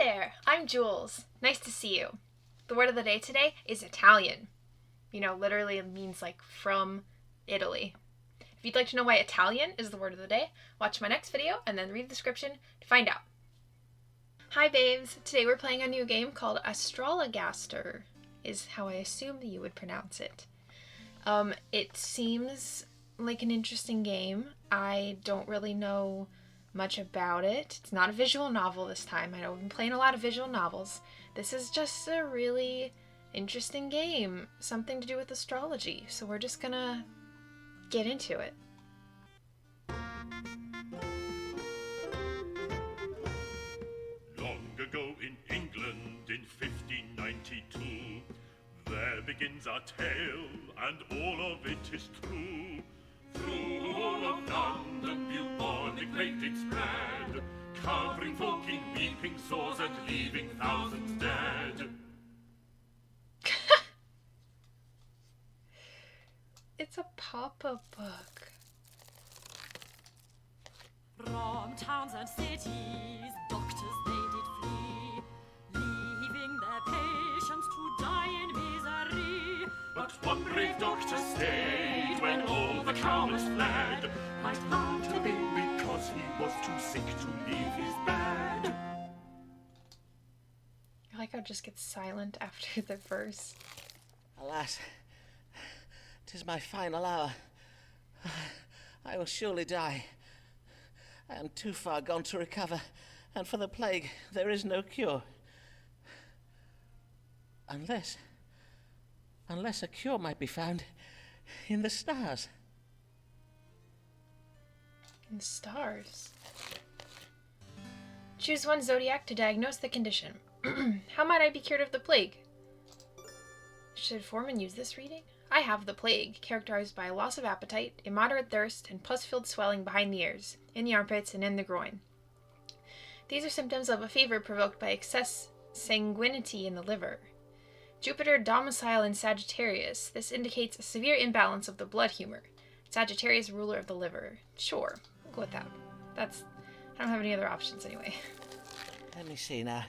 there, I'm Jules. Nice to see you. The word of the day today is Italian. You know, literally it means like from Italy. If you'd like to know why Italian is the word of the day, watch my next video and then read the description to find out. Hi babes, today we're playing a new game called Astrologaster, is how I assume that you would pronounce it. It seems like an interesting game. I don't really know much about it. It's not a visual novel this time. I know I've been playing a lot of visual novels. This is just a really interesting game. Something to do with astrology. So we're just gonna get into it. Long ago in England in 1592, there begins our tale, and all of it is true. Through all of London bubonic plague spread, covering folk in weeping sores and leaving thousands dead. It's a pop-up book. From towns and cities, doctors they did flee, leaving their patients to die in misery. But one brave doctor stayed when all the cowards fled. Might not have been because he was too sick to leave his bed. I like how it just gets silent after the verse. Alas, 'tis my final hour. I will surely die. I am too far gone to recover, and for the plague there is no cure. Unless a cure might be found in the stars. In the stars. Choose one zodiac to diagnose the condition. How might I be cured of the plague? Should Forman use this reading? I have the plague, characterized by loss of appetite, immoderate thirst, and pus-filled swelling behind the ears, in the armpits, and in the groin. These are symptoms of a fever provoked by excess sanguinity in the liver. Jupiter domicile in Sagittarius. This indicates a severe imbalance of the blood humor. Sagittarius, ruler of the liver. Sure, we'll go with that. I don't have any other options anyway. Let me see now.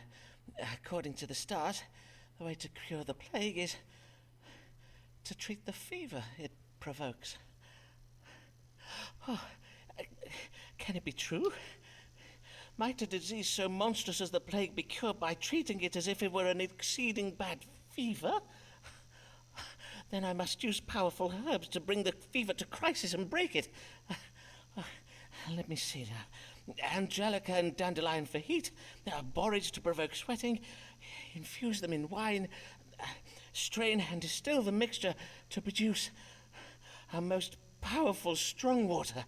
According to the stars, the way to cure the plague is to treat the fever it provokes. Oh, can it be true? Might a disease so monstrous as the plague be cured by treating it as if it were an exceeding bad fever? Then I must use powerful herbs to bring the fever to crisis and break it. Let me see now. Angelica and dandelion for heat, borage to provoke sweating, infuse them in wine, strain and distill the mixture to produce a most powerful strong water.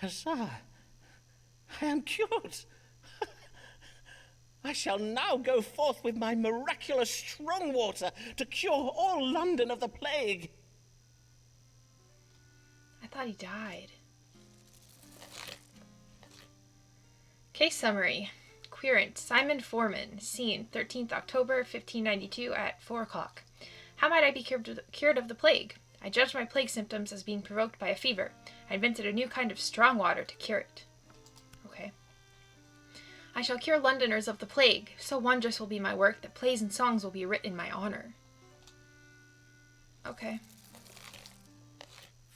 Huzzah! I am cured! I shall now go forth with my miraculous strong water to cure all London of the plague. I thought he died. Case summary. Querent, Simon Forman. Scene, 13th October, 1592 at 4 o'clock. How might I be cured of the plague? I judged my plague symptoms as being provoked by a fever. I invented a new kind of strong water to cure it. Okay. I shall cure Londoners of the plague. So wondrous will be my work that plays and songs will be writ in my honor. Okay.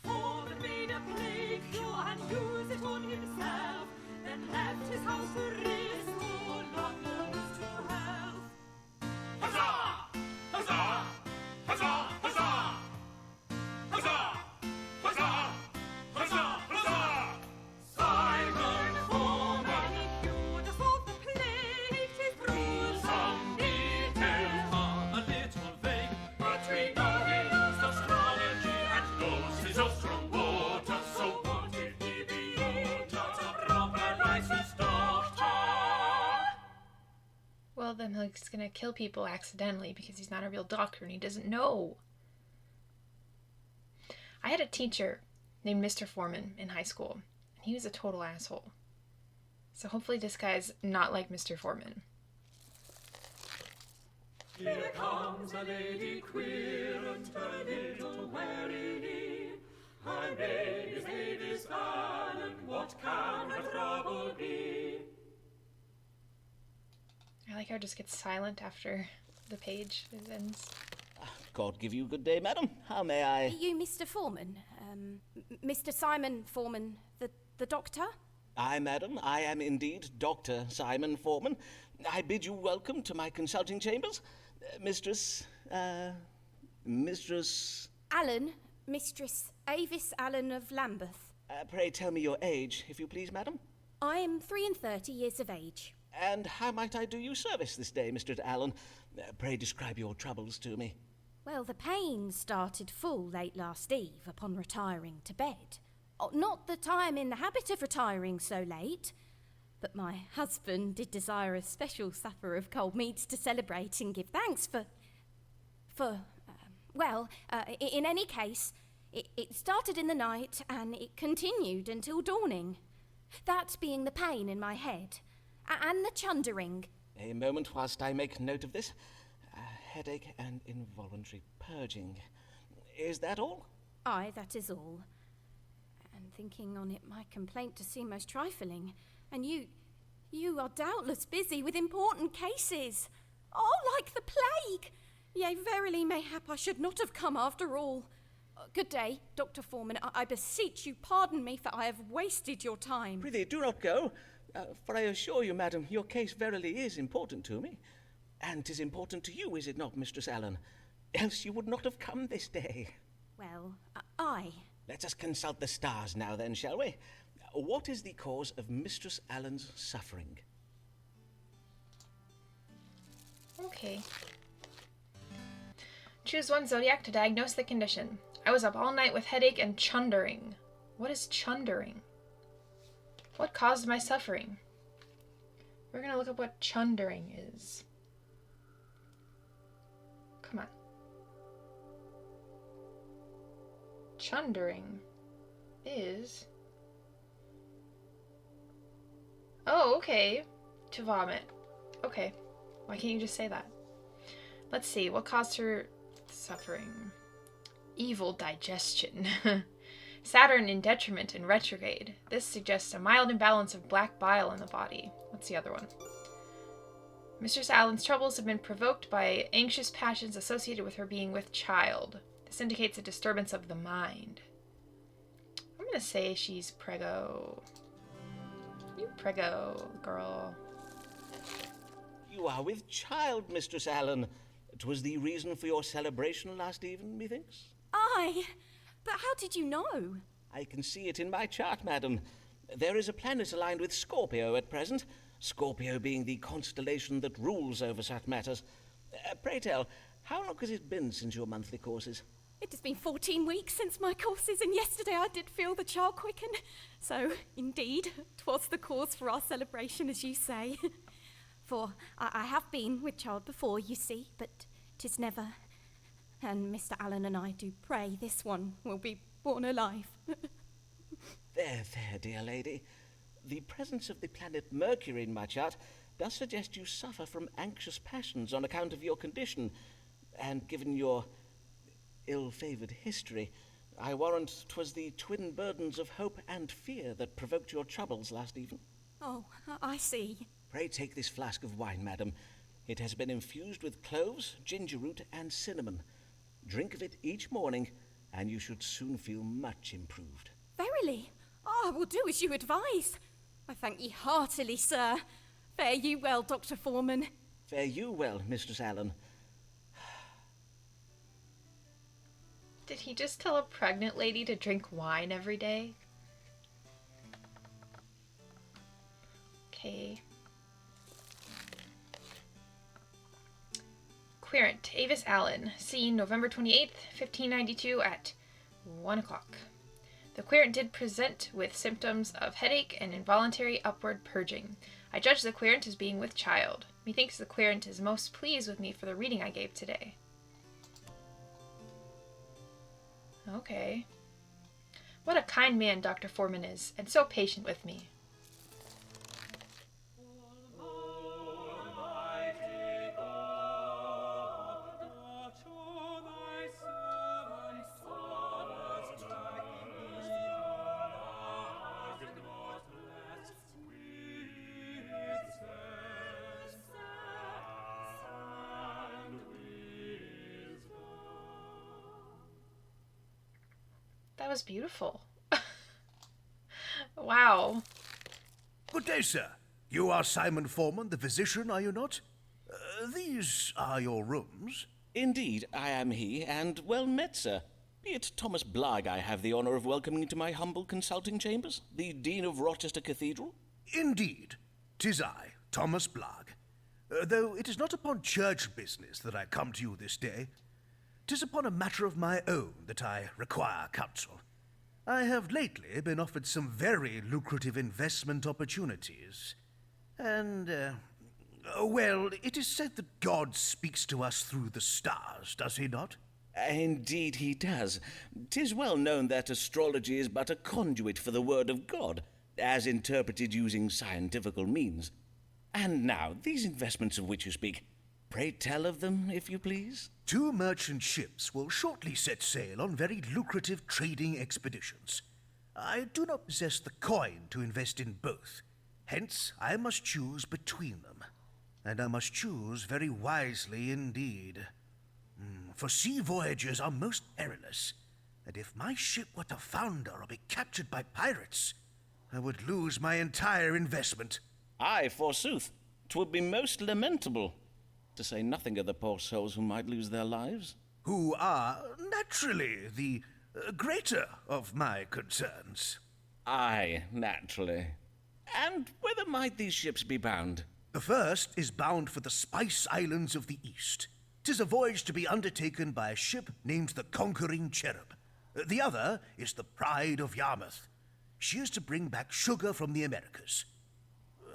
Forman made a plague cure and used it on himself, then left his house to restore Londoners to health. Huzzah! Huzzah! Huzzah! Huzzah! Huzzah! Huzzah! Huzzah! Huzzah! Simon Forman, he cured us of the plague, 'tis true. Some details are a little vague, but we know he knows astrology and knows his own strong water. So what if he be not a proper licensed doctor? Well, then he's gonna kill people accidentally because he's not a real doctor and he doesn't know. I had a teacher named Mr. Forman in high school, and he was a total asshole. So hopefully this guy's not like Mr. Forman. Here comes a lady queer and her My name is Avis Allen, what can the trouble be? I like how it just gets silent after the page ends. God give you good day, madam. How may I... Are you Mr. Forman? Mr. Simon Forman, the doctor? Aye, madam, I am indeed Dr. Simon Forman. I bid you welcome to my consulting chambers. Mistress... Allen, Mistress Avis Allen of Lambeth. Pray tell me your age, if you please, madam. I am 33 years of age. And how might I do you service this day, Mr. Allen? Pray describe your troubles to me. Well, the pain started full late last eve upon retiring to bed. Oh, not that I am in the habit of retiring so late, but my husband did desire a special supper of cold meats to celebrate and give thanks in any case, it started in the night and it continued until dawning. That being the pain in my head and the chundering. A moment whilst I make note of this. Headache and involuntary purging. Is that all? Aye, that is all. And thinking on it, my complaint to seem most trifling, and you are doubtless busy with important cases. Oh, like the plague! Yea, verily, mayhap I should not have come after all. Good day, Dr. Forman. I beseech you pardon me, for I have wasted your time. Prithee, do not go, for I assure you, madam, your case verily is important to me. And 'tis important to you, is it not, Mistress Allen? Else you would not have come this day. Well, aye. Let us consult the stars now then, shall we? What is the cause of Mistress Allen's suffering? Okay. Choose one zodiac to diagnose the condition. I was up all night with headache and chundering. What is chundering? What caused my suffering? We're going to look up what chundering is. Come on. Chundering is... Oh, okay. To vomit. Okay. Why can't you just say that? Let's see. What caused her suffering? Evil digestion. Saturn in detriment and retrograde. This suggests a mild imbalance of black bile in the body. What's the other one? Mistress Allen's troubles have been provoked by anxious passions associated with her being with child. This indicates a disturbance of the mind. I'm gonna say she's preggo. You preggo, girl. You are with child, Mistress Allen. 'Twas the reason for your celebration last even, methinks. Aye, but how did you know? I can see it in my chart, madam. There is a planet aligned with Scorpio at present, Scorpio being the constellation that rules over such matters. Pray tell, how long has it been since your monthly courses? It has been 14 weeks since my courses, and yesterday I did feel the child quicken. So, indeed, 'twas the cause for our celebration, as you say. For I have been with child before, you see, but 'tis never. And Mr. Allen and I do pray this one will be born alive. There, dear lady. The presence of the planet Mercury in my chart does suggest you suffer from anxious passions on account of your condition, and given your ill-favoured history, I warrant 'twas the twin burdens of hope and fear that provoked your troubles last even. Oh, I see. Pray take this flask of wine, madam. It has been infused with cloves, ginger root, and cinnamon. Drink of it each morning, and you should soon feel much improved. Verily, I will do as you advise. I thank ye heartily, sir. Fare you well, Dr. Forman. Fare you well, Mistress Allen. Did he just tell a pregnant lady to drink wine every day? Okay. Querent, Avis Allen, seen November 28th, 1592 at 1 o'clock. The querent did present with symptoms of headache and involuntary upward purging. I judge the querent as being with child. Methinks the querent is most pleased with me for the reading I gave today. Okay. What a kind man Dr. Forman is, and so patient with me. That was beautiful. Wow. Good day, sir. You are Simon Forman, the physician, are you not? These are your rooms. Indeed, I am he, and well met, sir. Be it Thomas Blagg I have the honour of welcoming to my humble consulting chambers, the Dean of Rochester Cathedral? Indeed, 'tis I, Thomas Blagg. Though it is not upon church business that I come to you this day. 'Tis upon a matter of my own that I require counsel. I have lately been offered some very lucrative investment opportunities. And, well, it is said that God speaks to us through the stars, does he not? Indeed he does. 'Tis well known that astrology is but a conduit for the word of God, as interpreted using scientifical means. And now, these investments of which you speak, pray tell of them, if you please. 2 merchant ships will shortly set sail on very lucrative trading expeditions. I do not possess the coin to invest in both. Hence, I must choose between them. And I must choose very wisely indeed. For sea voyages are most perilous, and if my ship were to founder or be captured by pirates, I would lose my entire investment. Aye, forsooth, 'twould be most lamentable, to say nothing of the poor souls who might lose their lives. Who are, naturally, the greater of my concerns. Aye, naturally. And whither might these ships be bound? The first is bound for the Spice Islands of the East. 'Tis a voyage to be undertaken by a ship named the Conquering Cherub. The other is the Pride of Yarmouth. She is to bring back sugar from the Americas.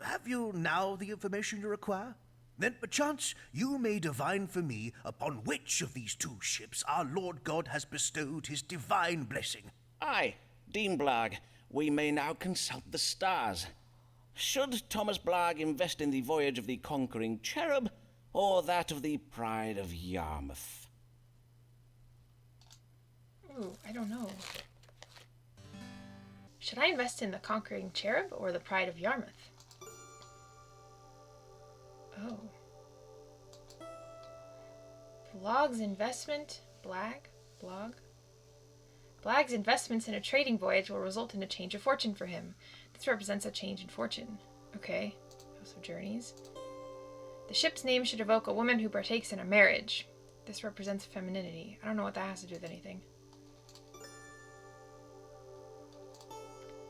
Have you now the information you require? Then perchance you may divine for me upon which of these 2 ships our Lord God has bestowed his divine blessing. Aye, Dean Blagg, we may now consult the stars. Should Thomas Blagg invest in the voyage of the Conquering Cherub, or that of the Pride of Yarmouth? Ooh, I don't know. Should I invest in the Conquering Cherub or the Pride of Yarmouth? Oh. Blagg's investment? Blagg's investments in a trading voyage will result in a change of fortune for him. This represents a change in fortune. Okay. House of Journeys. The ship's name should evoke a woman who partakes in a marriage. This represents femininity. I don't know what that has to do with anything.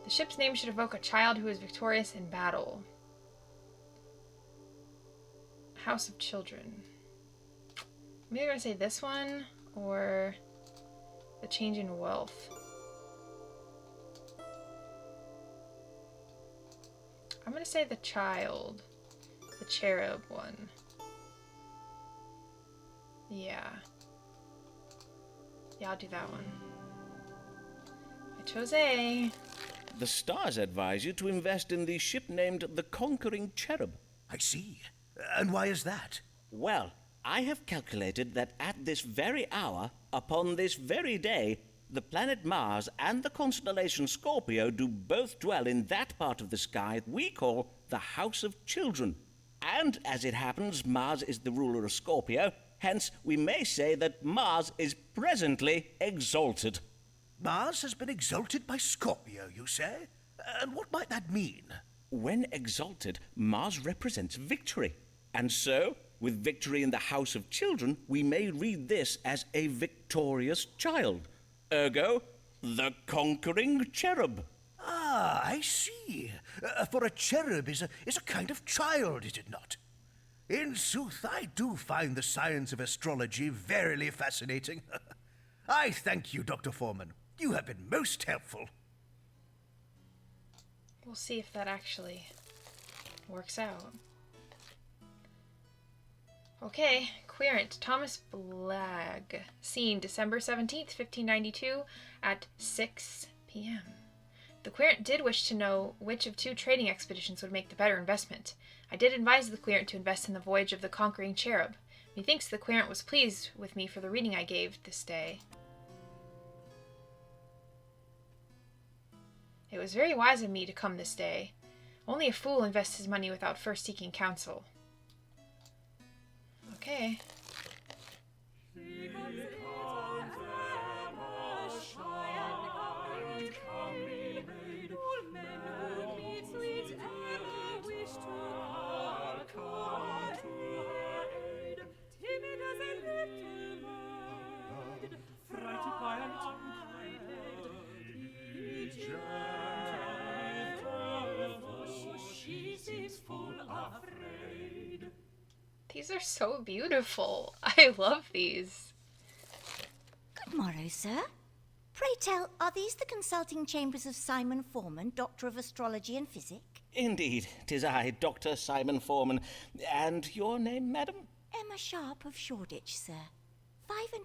The ship's name should evoke a child who is victorious in battle. House of Children. I'm either going to say this one or the change in wealth. I'm going to say the child. The cherub one. Yeah. Yeah, I'll do that one. I chose A. The stars advise you to invest in the ship named the Conquering Cherub. I see. And why is that? Well, I have calculated that at this very hour, upon this very day, the planet Mars and the constellation Scorpio do both dwell in that part of the sky we call the House of Children. And, as it happens, Mars is the ruler of Scorpio, hence we may say that Mars is presently exalted. Mars has been exalted by Scorpio, you say? And what might that mean? When exalted, Mars represents victory. And so, with victory in the House of Children, we may read this as a victorious child. Ergo, the Conquering Cherub. Ah, I see. For a cherub is a kind of child, is it not? In sooth, I do find the science of astrology verily fascinating. I thank you, Dr. Forman. You have been most helpful. We'll see if that actually works out. Okay, querent, Thomas Blagg. Scene, December 17th, 1592 at 6 p.m. The querent did wish to know which of 2 trading expeditions would make the better investment. I did advise the querent to invest in the voyage of the Conquering Cherub. Methinks the querent was pleased with me for the reading I gave this day. It was very wise of me to come this day. Only a fool invests his money without first seeking counsel. Okay. These are so beautiful. I love these. Good morrow, sir. Pray tell, are these the consulting chambers of Simon Forman, Doctor of Astrology and Physic? Indeed, 'tis I, Dr. Simon Forman. And your name, madam? Emma Sharp of Shoreditch, sir.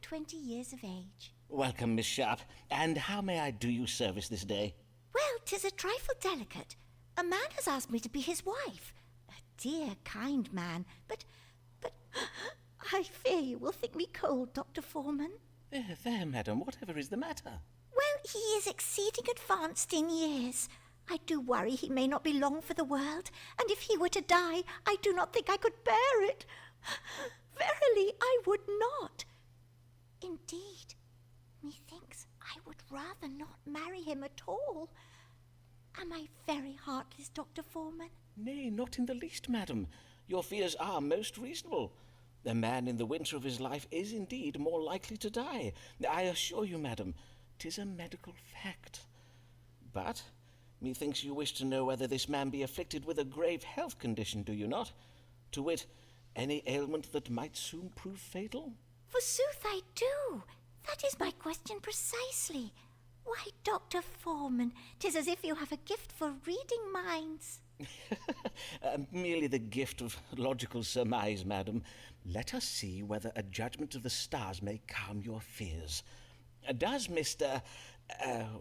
25 years of age. Welcome, Miss Sharp. And how may I do you service this day? Well, 'tis a trifle delicate. A man has asked me to be his wife. A dear, kind man, but I fear you will think me cold, Dr. Forman. There, madam, whatever is the matter? Well, he is exceeding advanced in years. I do worry he may not be long for the world, and if he were to die, I do not think I could bear it. Verily, I would not. Indeed, methinks I would rather not marry him at all. Am I very heartless, Dr. Forman? Nay, not in the least, madam. Your fears are most reasonable. A man in the winter of his life is indeed more likely to die. I assure you, madam, 'tis a medical fact. But methinks you wish to know whether this man be afflicted with a grave health condition, do you not? To wit, any ailment that might soon prove fatal? Forsooth I do. That is my question precisely. Why, Dr. Forman, 'tis as if you have a gift for reading minds. Merely the gift of logical surmise, madam. Let us see whether a judgment of the stars may calm your fears. Does Mr.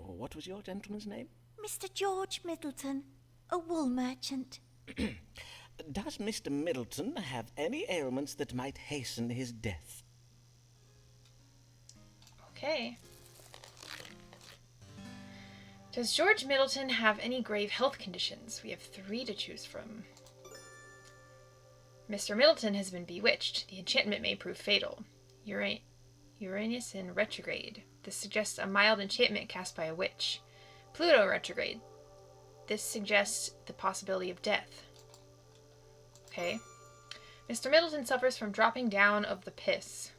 What was your gentleman's name? Mr. George Middleton, a wool merchant. Does Mr. Middleton have any ailments that might hasten his death? Okay. Does George Middleton have any grave health conditions? We have 3 to choose from. Mr. Middleton has been bewitched. The enchantment may prove fatal. Uranus in retrograde. This suggests a mild enchantment cast by a witch. Pluto in retrograde. This suggests the possibility of death. Okay. Mr. Middleton suffers from dropping down of the piss.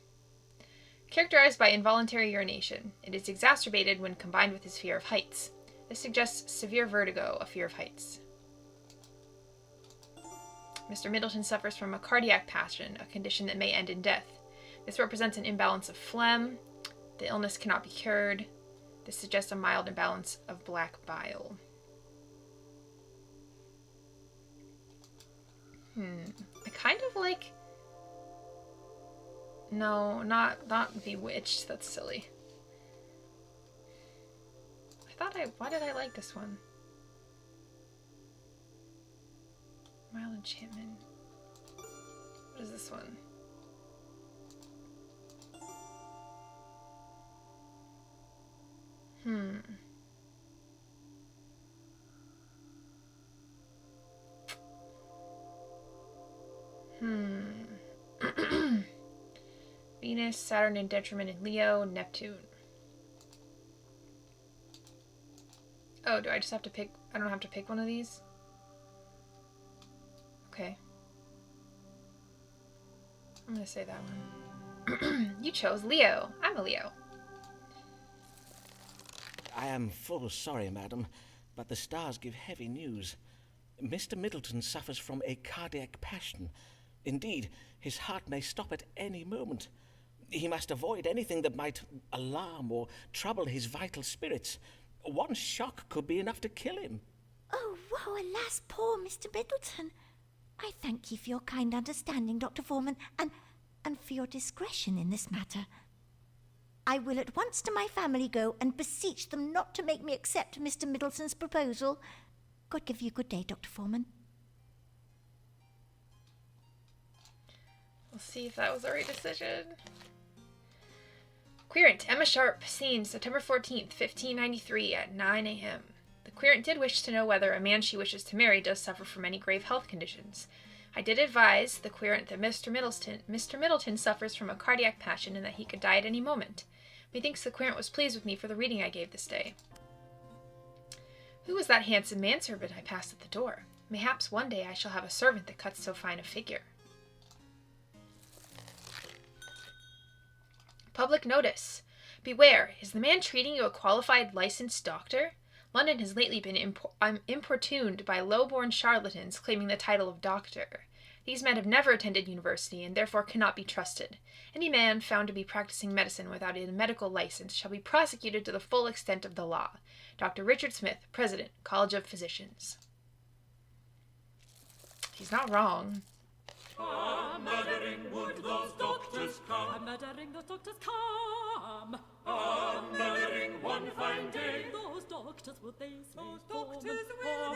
Characterized by involuntary urination. It is exacerbated when combined with his fear of heights. This suggests severe vertigo, a fear of heights. Mr. Middleton suffers from a cardiac passion, a condition that may end in death. This represents an imbalance of phlegm. The illness cannot be cured. This suggests a mild imbalance of black bile. I kind of like... No, not bewitched. That's silly. Why did I like this one? Mild enchantment. What is this one? Venus, Saturn in detriment in Leo, Neptune. Oh, do I just have to pick? I don't have to pick one of these? Okay. I'm gonna say that one. You chose Leo. I'm a Leo. I am full sorry, madam, but the stars give heavy news. Mr. Middleton suffers from a cardiac passion. Indeed, his heart may stop at any moment. He must avoid anything that might alarm or trouble his vital spirits. One shock could be enough to kill him. Oh, woe, alas, poor Mr. Middleton. I thank you for your kind understanding, Dr. Forman, and for your discretion in this matter. I will at once to my family go and beseech them not to make me accept Mr. Middleton's proposal. God give you good day, Dr. Forman. We'll see if that was the right decision. Querent, Emma Sharp, seen September 14th, 1593 at 9 a.m. The querent did wish to know whether a man she wishes to marry does suffer from any grave health conditions. I did advise the querent that Mr. Middleton suffers from a cardiac passion and that he could die at any moment. Methinks the querent was pleased with me for the reading I gave this day. Who was that handsome manservant I passed at the door? Mayhaps one day I shall have a servant that cuts so fine a figure. Public notice. Beware, is the man treating you a qualified licensed doctor? London has lately been importuned by low-born charlatans claiming the title of doctor. These men have never attended university and therefore cannot be trusted. Any man found to be practicing medicine without a medical license shall be prosecuted to the full extent of the law. Dr. Richard Smith, President, College of Physicians. He's not wrong. Murdering would those doctors come. Murdering those doctors come. Murdering one fine day. Those doctors would they Those doctors will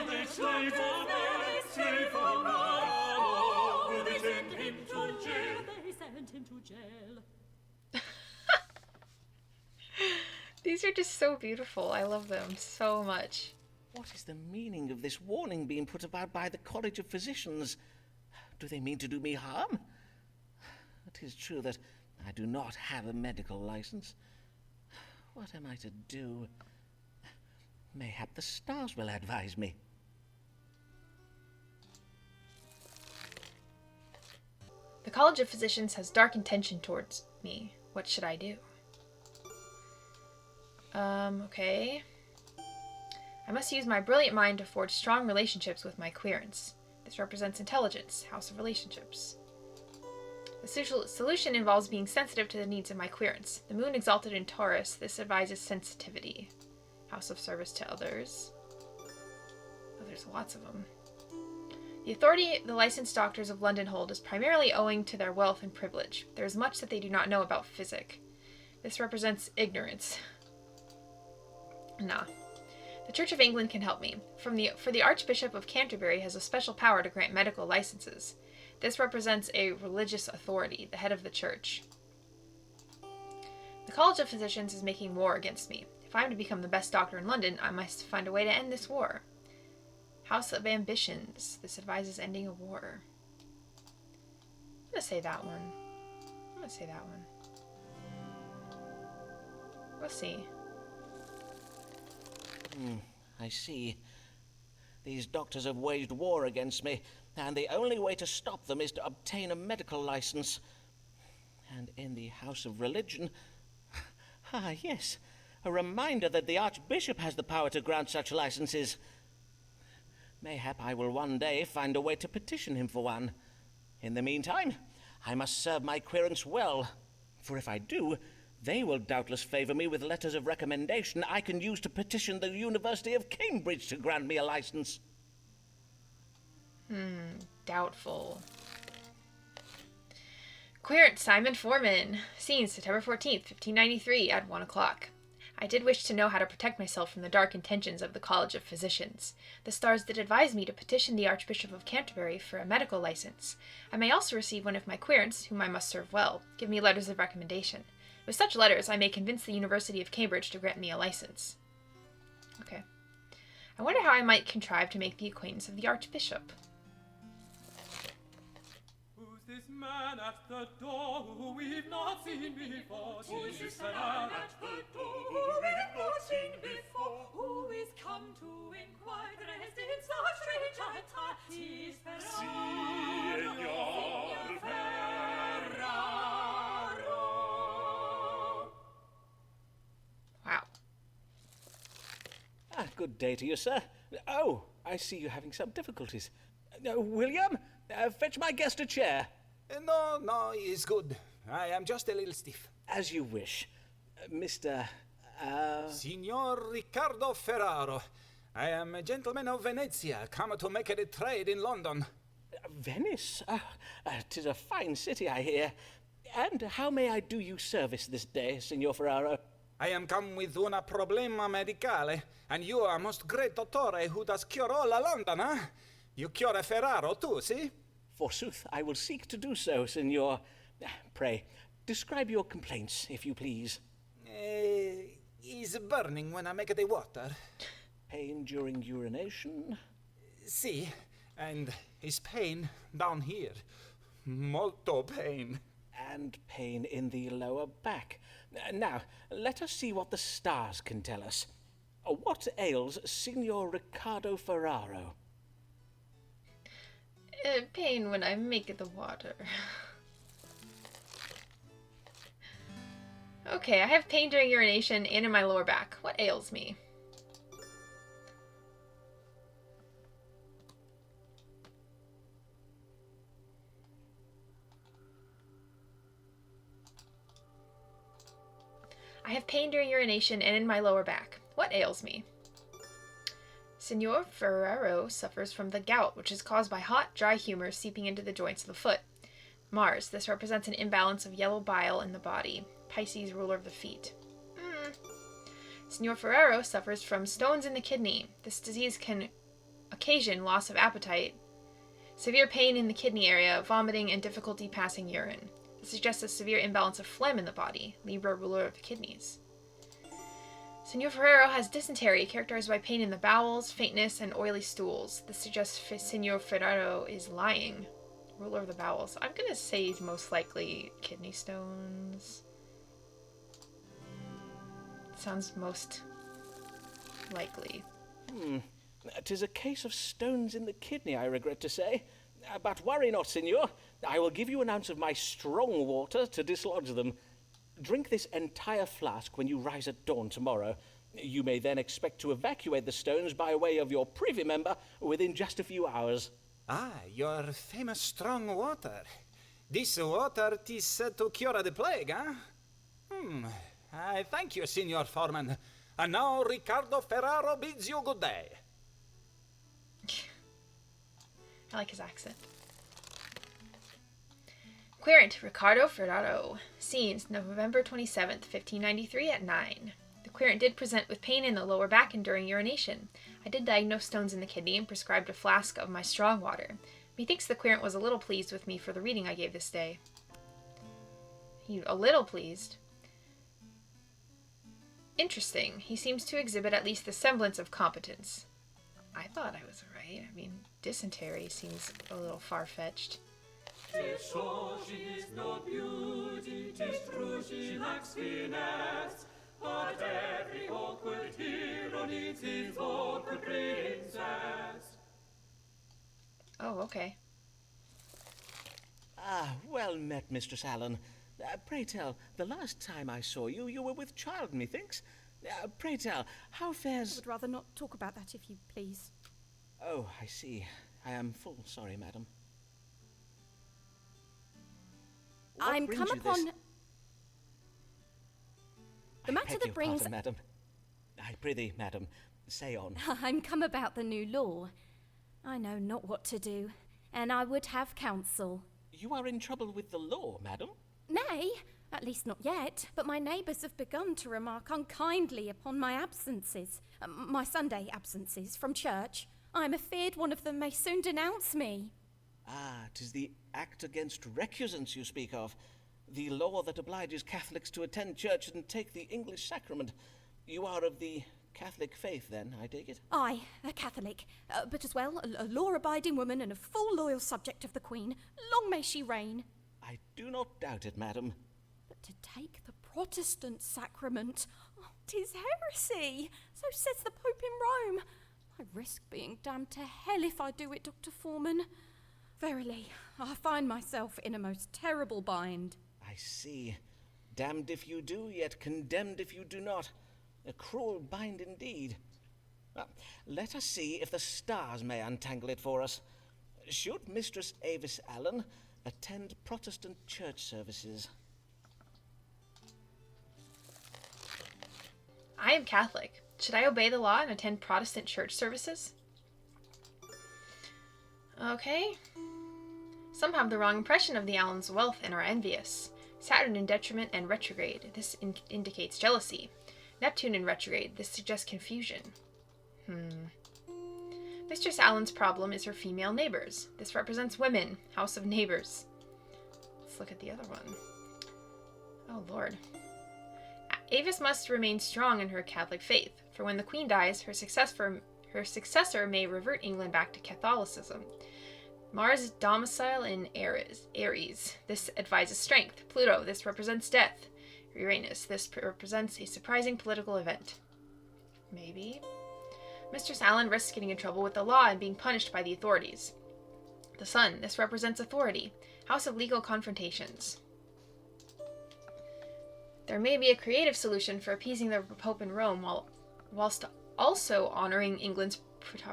they slave on earth, slave on earth. Oh, will they send him to jail? They sent him to jail. These are just so beautiful. I love them so much. What is the meaning of this warning being put about by the College of Physicians? Do they mean to do me harm? It is true that I do not have a medical license. What am I to do? Mayhap the stars will advise me. The College of Physicians has dark intention towards me. What should I do? Okay. I must use my brilliant mind to forge strong relationships with my querents. This represents intelligence, house of relationships. The solution involves being sensitive to the needs of my querents. The moon exalted in Taurus, this advises sensitivity. House of service to others. Oh, there's lots of them. The authority the licensed doctors of London hold is primarily owing to their wealth and privilege. There is much that they do not know about physic. This represents ignorance. Nah. The Church of England can help me. For the Archbishop of Canterbury has a special power to grant medical licenses. This represents a religious authority, the head of the church. The College of Physicians is making war against me. If I am to become the best doctor in London, I must find a way to end this war. House of Ambitions. This advises ending a war. I'm going to say that one. We'll see. I see. These doctors have waged war against me, and the only way to stop them is to obtain a medical license. And in the House of Religion... yes, a reminder that the Archbishop has the power to grant such licenses. Mayhap I will one day find a way to petition him for one. In the meantime, I must serve my querents well, for if I do, they will doubtless favour me with letters of recommendation I can use to petition the University of Cambridge to grant me a license. Doubtful. Querent Simon Forman. Scene September 14th, 1593 at 1 o'clock. I did wish to know how to protect myself from the dark intentions of the College of Physicians. The stars did advise me to petition the Archbishop of Canterbury for a medical license. I may also receive one of my querents, whom I must serve well, give me letters of recommendation. With such letters, I may convince the University of Cambridge to grant me a license. Okay. I wonder how I might contrive to make the acquaintance of the Archbishop. Who's this man at the door who we've not seen before? Who's this man at the door who we've not seen before? Who is come to inquire, dressed in such strange attire? Tis Signor Ferraro. Wow. Good day to you, sir. Oh, I see you're having some difficulties. William, fetch my guest a chair. No, it's good. I am just a little stiff. As you wish. Mr. Signor Riccardo Ferraro. I am a gentleman of Venezia, come to make a trade in London. Venice? 'Tis a fine city, I hear. And how may I do you service this day, Signor Ferraro? I am come with una problema medicale, and you are most great dottore who does cure all London, huh? You cure Ferraro too, see? Forsooth, I will seek to do so, Signor. Pray, describe your complaints, if you please. Is burning when I make the water. Pain during urination? See, and is pain down here. Molto pain. And pain in the lower back. Now, let us see what the stars can tell us. What ails Signor Riccardo Ferraro? Pain when I make the water. Okay, I have pain during urination and in my lower back. What ails me? I have pain during urination and in my lower back. What ails me? Signor Ferrero suffers from the gout, which is caused by hot, dry humor seeping into the joints of the foot. Mars, this represents an imbalance of yellow bile in the body. Pisces, ruler of the feet. Signor Ferrero suffers from stones in the kidney. This disease can occasion loss of appetite, severe pain in the kidney area, vomiting, and difficulty passing urine. This suggests a severe imbalance of phlegm in the body. Libra, ruler of the kidneys. Signor Ferrero has dysentery, characterized by pain in the bowels, faintness, and oily stools. This suggests Signor Ferrero is lying. Ruler of the bowels. I'm going to say he's most likely kidney stones. Sounds most likely. 'Tis a case of stones in the kidney, I regret to say. But worry not, Signor. I will give you an ounce of my strong water to dislodge them. Drink this entire flask when you rise at dawn tomorrow. You may then expect to evacuate the stones by way of your privy member within just a few hours. Ah, your famous strong water. This water is said to cure the plague, huh? I thank you, Signor Forman. And now Riccardo Ferraro bids you good day. I like his accent. Querent, Riccardo Ferraro. Scenes, November 27th, 1593 at 9. The querent did present with pain in the lower back and during urination. I did diagnose stones in the kidney and prescribed a flask of my strong water. Methinks the querent was a little pleased with me for the reading I gave this day. A little pleased? Interesting. He seems to exhibit at least the semblance of competence. I thought I was right. I mean, dysentery seems a little far-fetched. 'Tis sure she's no beauty, 'tis true she lacks finesse, but every awkward hero needs his awkward princess. Oh, okay. Well met, Mistress Allen. Pray tell, the last time I saw you, you were with child, methinks. Pray tell, how fares... I would rather not talk about that, if you please. Oh, I see. I am full sorry, madam. I'm come upon... The matter that brings... Pardon, madam. I prithee, madam, say on. I'm come about the new law. I know not what to do, and I would have counsel. You are in trouble with the law, madam? Nay, at least not yet, but my neighbours have begun to remark unkindly upon my absences, my Sunday absences from church. I am afeard one of them may soon denounce me. 'Tis the Act Against Recusants you speak of. The law that obliges Catholics to attend church and take the English sacrament. You are of the Catholic faith, then, I take it? Aye, a Catholic, but as well a law-abiding woman and a full loyal subject of the Queen. Long may she reign. I do not doubt it, madam. But to take the Protestant sacrament, 'tis heresy. So says the Pope in Rome. I risk being damned to hell if I do it, Dr. Forman. Verily, I find myself in a most terrible bind. I see. Damned if you do, yet condemned if you do not. A cruel bind indeed. Let us see if the stars may untangle it for us. Should Mistress Avis Allen attend Protestant church services? I am Catholic. Should I obey the law and attend Protestant church services? Okay. Some have the wrong impression of the Allens' wealth and are envious. Saturn in detriment and retrograde. This indicates jealousy. Neptune in retrograde. This suggests confusion. Mistress Allen's problem is her female neighbors. This represents women. House of neighbors. Let's look at the other one. Oh, Lord. Avis must remain strong in her Catholic faith, for when the Queen dies, her successor may revert England back to Catholicism. Mars domicile in Aries. This advises strength. Pluto. This represents death. Uranus. This represents a surprising political event. Maybe. Mistress Allen risks getting in trouble with the law and being punished by the authorities. The Sun. This represents authority. House of legal confrontations. There may be a creative solution for appeasing the Pope in Rome whilst also honoring England's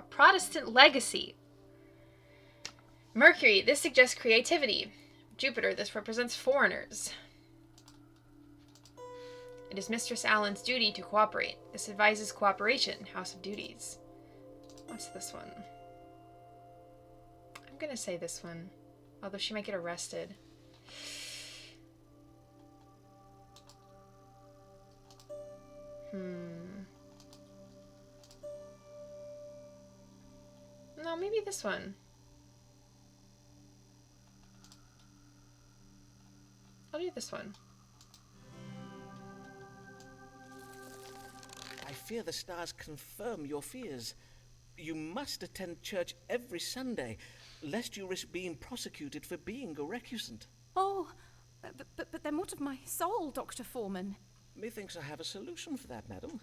Protestant legacy. Mercury. This suggests creativity. Jupiter. This represents foreigners. It is Mistress Allen's duty to cooperate. This advises cooperation, House of Duties. What's this one? I'm gonna say this one, although she might get arrested. No, maybe this one. I'll do this one. I fear the stars confirm your fears. You must attend church every Sunday, lest you risk being prosecuted for being a recusant. Oh, but then what of my soul, Dr. Forman? Methinks I have a solution for that, madam.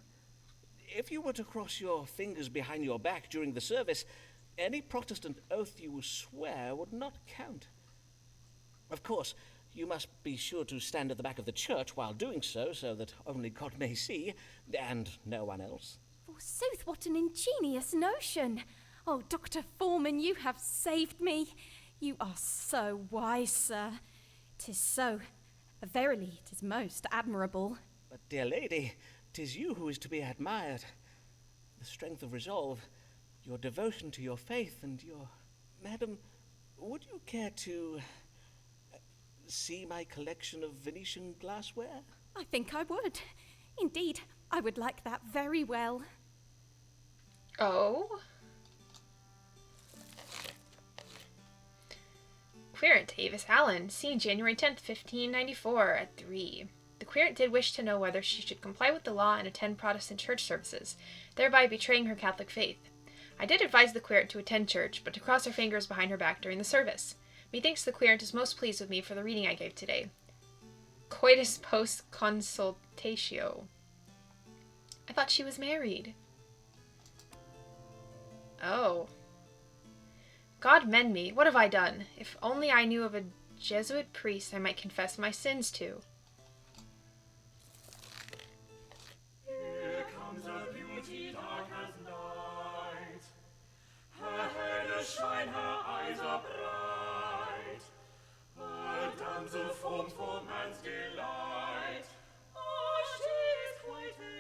If you were to cross your fingers behind your back during the service, any Protestant oath you swear would not count. Of course, you must be sure to stand at the back of the church while doing so that only God may see, and no one else. Forsooth, what an ingenious notion! Oh, Dr. Forman, you have saved me. You are so wise, sir. 'Tis so. Verily, 'tis most admirable. But, dear lady, 'tis you who is to be admired. The strength of resolve, your devotion to your faith, and your... Madam, would you care to see my collection of Venetian glassware? I think I would. Indeed, I would like that very well. Oh? Querent Avis Allen, seen January 10th, 1594, at 3. The querent did wish to know whether she should comply with the law and attend Protestant church services, thereby betraying her Catholic faith. I did advise the querent to attend church, but to cross her fingers behind her back during the service. Methinks the querent is most pleased with me for the reading I gave today. Coitus post consultatio. I thought she was married. Oh. God mend me, what have I done? If only I knew of a Jesuit priest I might confess my sins to. Here comes a beauty dark as night. Her hair does shine, her eyes are bright. A damsel formed for man's delight. Oh, she is quite a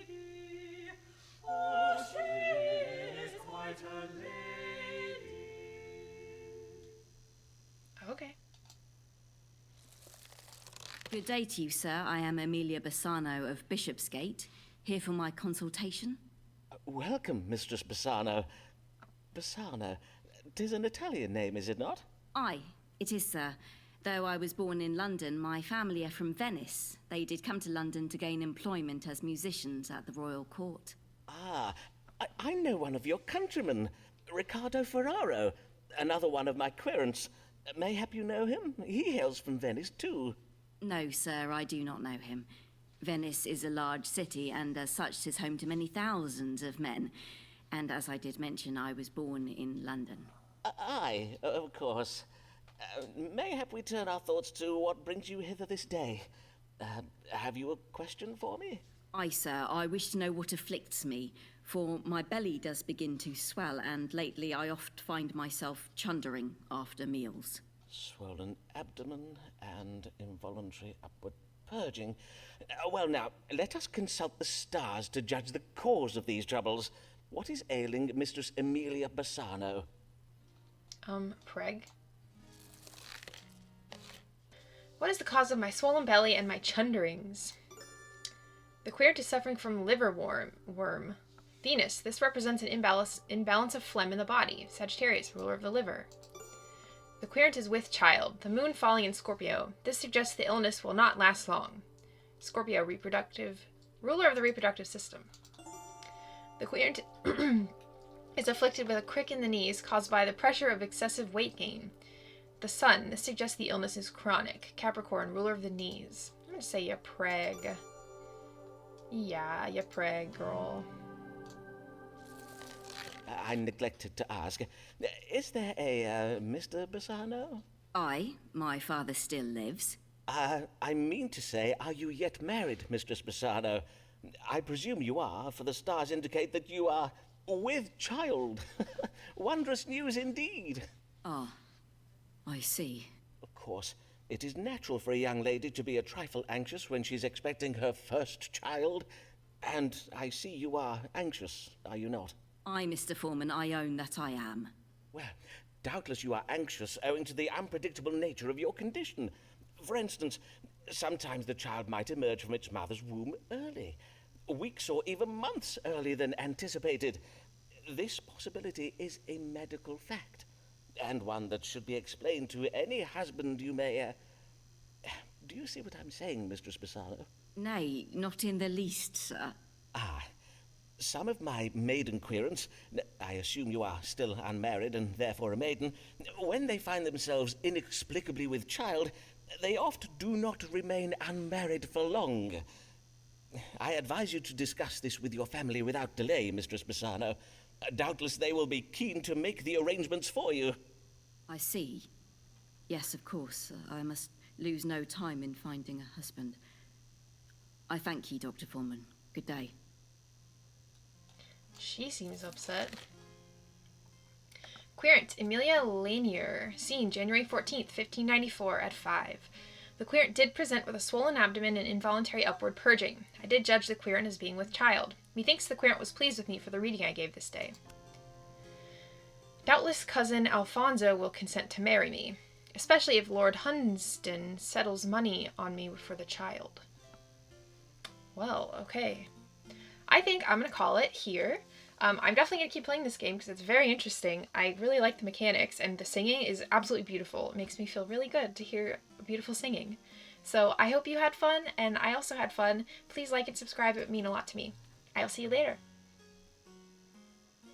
lady. Oh, she is quite a lady. Okay. Good day to you, sir. I am Amelia Bassano of Bishopsgate, here for my consultation. Welcome, Mistress Bassano. Bassano, 'tis an Italian name, is it not? Aye, it is, sir. Though I was born in London, my family are from Venice. They did come to London to gain employment as musicians at the royal court. Ah, I know one of your countrymen, Riccardo Ferraro, another one of my querents. Mayhap you know him? He hails from Venice, too. No, sir, I do not know him. Venice is a large city, and as such 'tis home to many thousands of men. And as I did mention, I was born in London. Aye, of course. Mayhap we turn our thoughts to what brings you hither this day. Have you a question for me? Aye, sir, I wish to know what afflicts me, for my belly does begin to swell, and lately I oft find myself chundering after meals. Swollen abdomen and involuntary upward purging. Well, now, let us consult the stars to judge the cause of these troubles. What is ailing Mistress Amelia Bassano? Preg? What is the cause of my swollen belly and my chunderings? The querent is suffering from liver worm. Venus, this represents an imbalance of phlegm in the body. Sagittarius, ruler of the liver. The querent is with child, the moon falling in Scorpio. This suggests the illness will not last long. Scorpio, ruler of the reproductive system. The querent is afflicted with a crick in the knees caused by the pressure of excessive weight gain. The sun, this suggests the illness is chronic. Capricorn, ruler of the knees. I'm going to say ya preg. Yeah, ya preg, girl. I neglected to ask. Is there a Mr. Bassano? Aye, my father still lives. I mean to say, are you yet married, Mistress Bassano? I presume you are, for the stars indicate that you are with child. Wondrous news indeed. Ah, I see. Of course, it is natural for a young lady to be a trifle anxious when she's expecting her first child. And I see you are anxious, are you not? Aye, Mr. Forman, I own that I am. Well, doubtless you are anxious owing to the unpredictable nature of your condition. For instance, sometimes the child might emerge from its mother's womb early, weeks or even months earlier than anticipated. This possibility is a medical fact, and one that should be explained to any husband you may... Do you see what I'm saying, Mistress Bassano? Nay, not in the least, sir. Ah, some of my maiden querents, I assume you are still unmarried and therefore a maiden, when they find themselves inexplicably with child, they oft do not remain unmarried for long. I advise you to discuss this with your family without delay, Mistress Bassano. Doubtless they will be keen to make the arrangements for you. I see. Yes, of course. I must lose no time in finding a husband. I thank you, Dr. Forman. Good day. She seems upset. Querent Emilia Lanier, seen January 14th, 1594 at 5. The querent did present with a swollen abdomen and involuntary upward purging. I did judge the querent as being with child. Methinks the querent was pleased with me for the reading I gave this day. Doubtless cousin Alfonso will consent to marry me, especially if Lord Hunsdon settles money on me for the child. Well, okay. I think I'm going to call it here. I'm definitely going to keep playing this game because it's very interesting. I really like the mechanics, and the singing is absolutely beautiful. It makes me feel really good to hear beautiful singing. So I hope you had fun, and I also had fun. Please like and subscribe. It would mean a lot to me. I'll see you later.